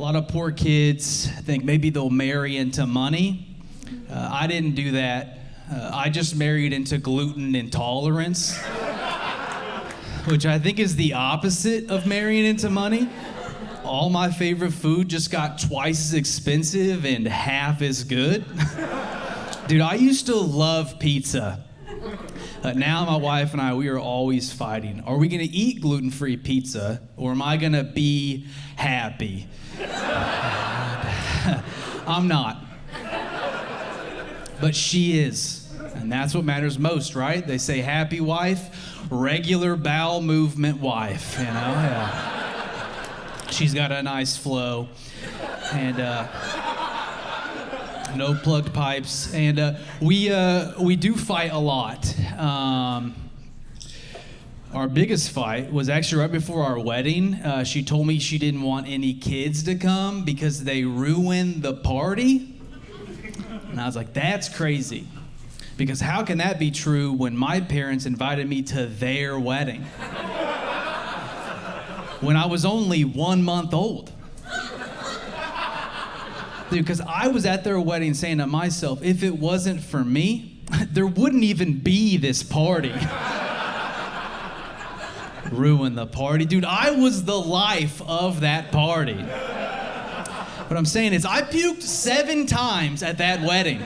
lot of poor kids think maybe they'll marry into money. I didn't do that. I just married into gluten intolerance, which I think is the opposite of marrying into money. All my favorite food just got twice as expensive and half as good. Dude, I used to love pizza. Now my wife and I, we are always fighting. Are we gonna eat gluten-free pizza or am I gonna be happy? I'm not. But she is. And that's what matters most, right? They say happy wife, regular bowel movement wife, you know? Yeah. She's got a nice flow and no plugged pipes. And we do fight a lot. Our biggest fight was actually right before our wedding. She told me she didn't want any kids to come because they ruined the party. And I was like, that's crazy. Because how can that be true when my parents invited me to their wedding? When I was only 1 month old. Dude, because I was at their wedding saying to myself, if it wasn't for me, there wouldn't even be this party. Ruin the party. Dude, I was the life of that party. What I'm saying is I puked 7 times at that wedding.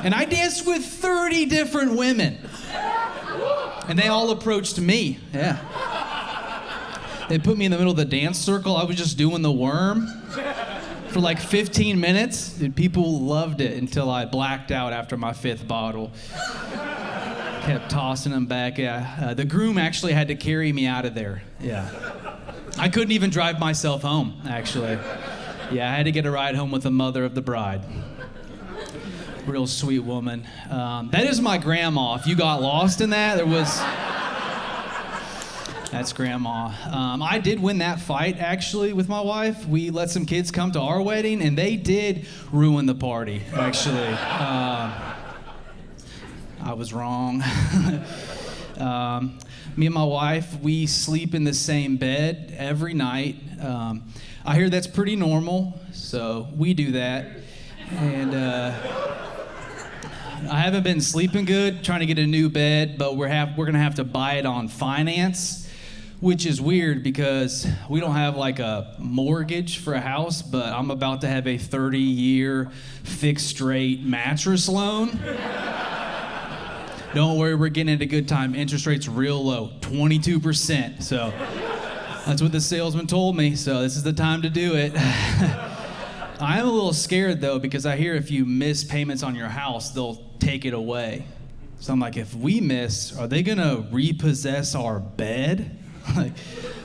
And I danced with 30 different women. And they all approached me. Yeah. They put me in the middle of the dance circle. I was just doing the worm for like 15 minutes. Dude, people loved it until I blacked out after my 5th bottle. Kept tossing them back. Yeah. The groom actually had to carry me out of there. Yeah. I couldn't even drive myself home, actually. Yeah, I had to get a ride home with the mother of the bride. Real sweet woman. That is my grandma. If you got lost in that, that's grandma. I did win that fight, actually, with my wife. We let some kids come to our wedding, and they did ruin the party, actually. I was wrong. Me and my wife, we sleep in the same bed every night. I hear that's pretty normal, so we do that. And I haven't been sleeping good, trying to get a new bed, but we're gonna have to buy it on finance, which is weird because we don't have like a mortgage for a house, but I'm about to have a 30-year fixed rate mattress loan. Don't worry, we're getting at a good time. Interest rate's real low, 22%. So that's what the salesman told me. So this is the time to do it. I'm a little scared though, because I hear if you miss payments on your house, they'll take it away. So I'm like, if we miss, are they gonna repossess our bed?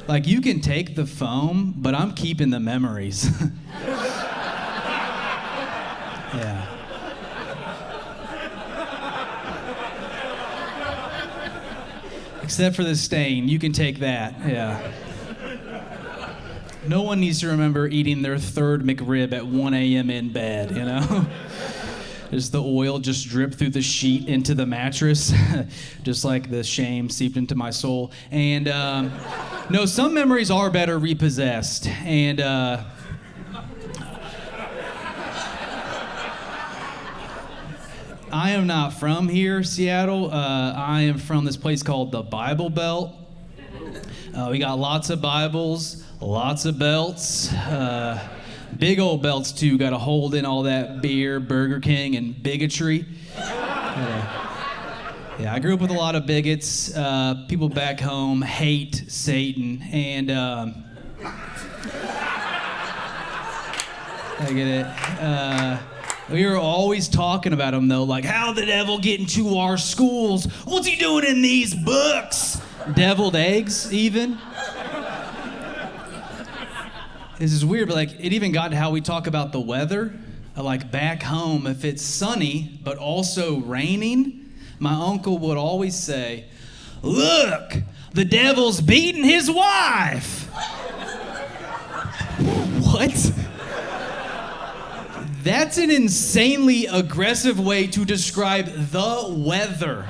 like you can take the foam, but I'm keeping the memories. Yeah. Except for the stain, you can take that, yeah. No one needs to remember eating their 3rd McRib at 1 a.m. in bed, you know? Just the oil just dripped through the sheet into the mattress, just like the shame seeped into my soul. And no, some memories are better repossessed. And I am not from here, Seattle. I am from this place called the Bible Belt. We got lots of Bibles, lots of belts, big old belts too. Got to hold in all that beer, Burger King, and bigotry. Yeah, I grew up with a lot of bigots. People back home hate Satan, and I get it. We were always talking about him though, like how the devil get into our schools? What's he doing in these books? Deviled eggs, even. This is weird, but like it even got to how we talk about the weather. Like back home, if it's sunny but also raining, my uncle would always say, "Look, the devil's beating his wife." What? That's an insanely aggressive way to describe the weather.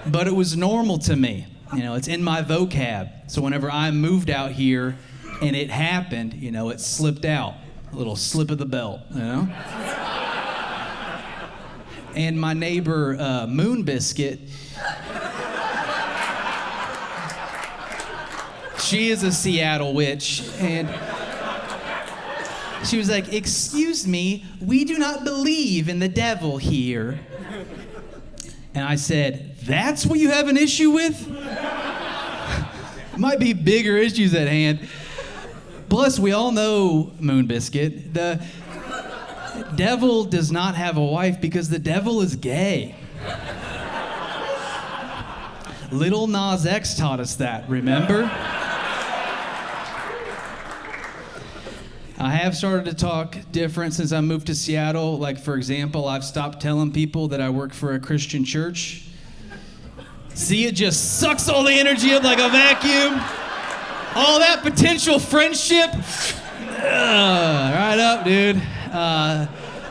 But it was normal to me. You know, it's in my vocab. So whenever I moved out here, And it happened, it slipped out. A little slip of the belt, And my neighbor, Moon Biscuit, she is a Seattle witch, and she was like, "Excuse me, we do not believe in the devil here." And I said, "That's what you have an issue with? Might be bigger issues at hand." Plus, we all know, Moon Biscuit, the devil does not have a wife because the devil is gay. Little Nas X taught us that, remember? I have started to talk different since I moved to Seattle. Like, for example, I've stopped telling people that I work for a Christian church. See, it just sucks all the energy up like a vacuum. All that potential friendship, right up, dude.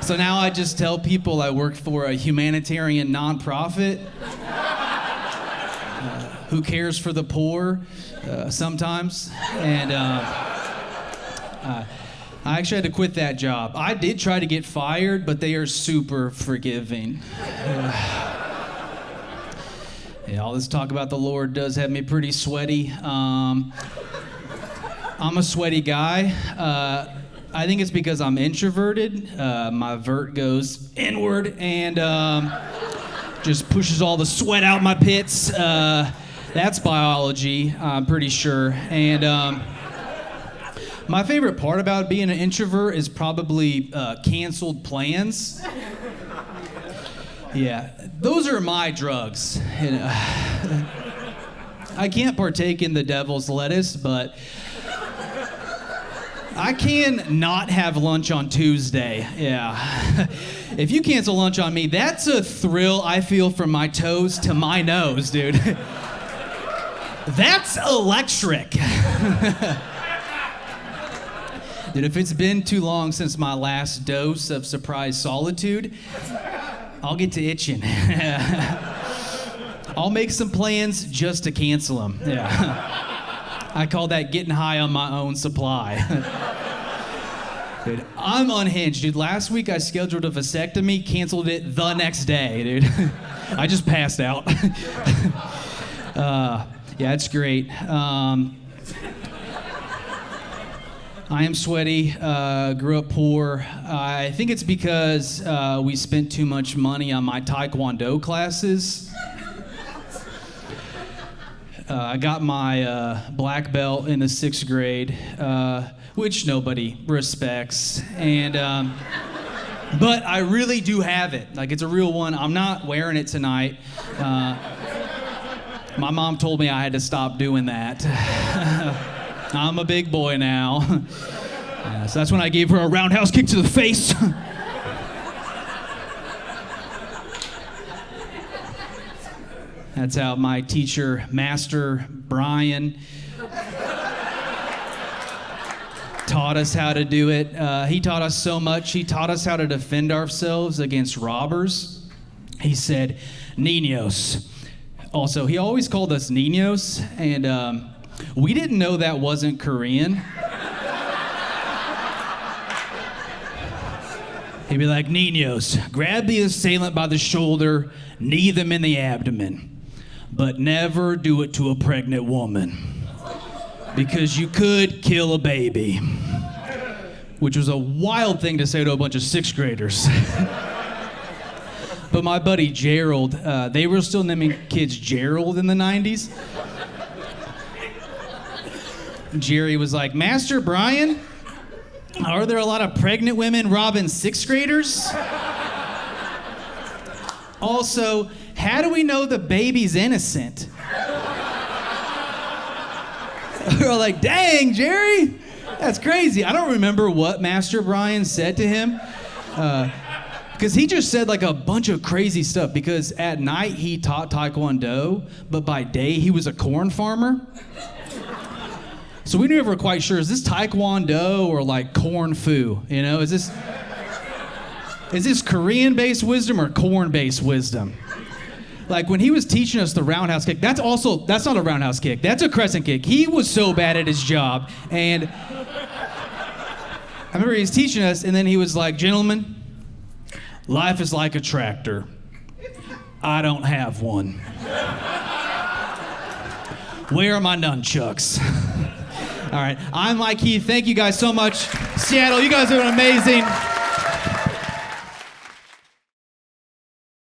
So now I just tell people I work for a humanitarian nonprofit who cares for the poor sometimes. And I actually had to quit that job. I did try to get fired, but they are super forgiving. Yeah, all this talk about the Lord does have me pretty sweaty. I'm a sweaty guy. I think it's because I'm introverted. My vert goes inward and just pushes all the sweat out my pits. That's biology, I'm pretty sure. And my favorite part about being an introvert is probably canceled plans. Yeah, those are my drugs. I can't partake in the devil's lettuce, but I can not have lunch on Tuesday. Yeah. If you cancel lunch on me, that's a thrill I feel from my toes to my nose, dude. That's electric. Dude, if it's been too long since my last dose of surprise solitude, I'll get to itching. I'll make some plans just to cancel them. Yeah. I call that getting high on my own supply. Dude, I'm unhinged, dude. Last week I scheduled a vasectomy, canceled it the next day, dude. I just passed out. Yeah, it's great. I am sweaty, grew up poor. I think it's because we spent too much money on my Taekwondo classes. I got my black belt in the 6th grade, which nobody respects. And but I really do have it. Like, it's a real one. I'm not wearing it tonight. My mom told me I had to stop doing that. I'm a big boy now. So that's when I gave her a roundhouse kick to the face. That's how my teacher, Master Brian, taught us how to do it. He taught us so much. He taught us how to defend ourselves against robbers. He said, "Niños." Also, he always called us niños, and we didn't know that wasn't Korean. He'd be like, "Niños, grab the assailant by the shoulder, knee them in the abdomen. But never do it to a pregnant woman, because you could kill a baby." Which was a wild thing to say to a bunch of 6th graders. But my buddy Gerald, they were still naming kids Gerald in the 90s. Jerry was like, "Master Brian, are there a lot of pregnant women robbing 6th graders? Also, how do we know the baby's innocent?" We're like, "Dang, Jerry, that's crazy." I don't remember what Master Brian said to him, because he just said like a bunch of crazy stuff, because at night he taught Taekwondo, but by day he was a corn farmer. So we never were quite sure, is this Taekwondo or like corn fu? Is this Korean-based wisdom or corn-based wisdom? like when he was teaching us the roundhouse kick, that's not a roundhouse kick. That's a crescent kick. He was so bad at his job. And I remember he was teaching us, and then he was like, gentlemen, life is like a tractor. I don't have one. Where are my nunchucks? All right, I'm Mike Heath. Thank you guys so much. Seattle, you guys are doing amazing.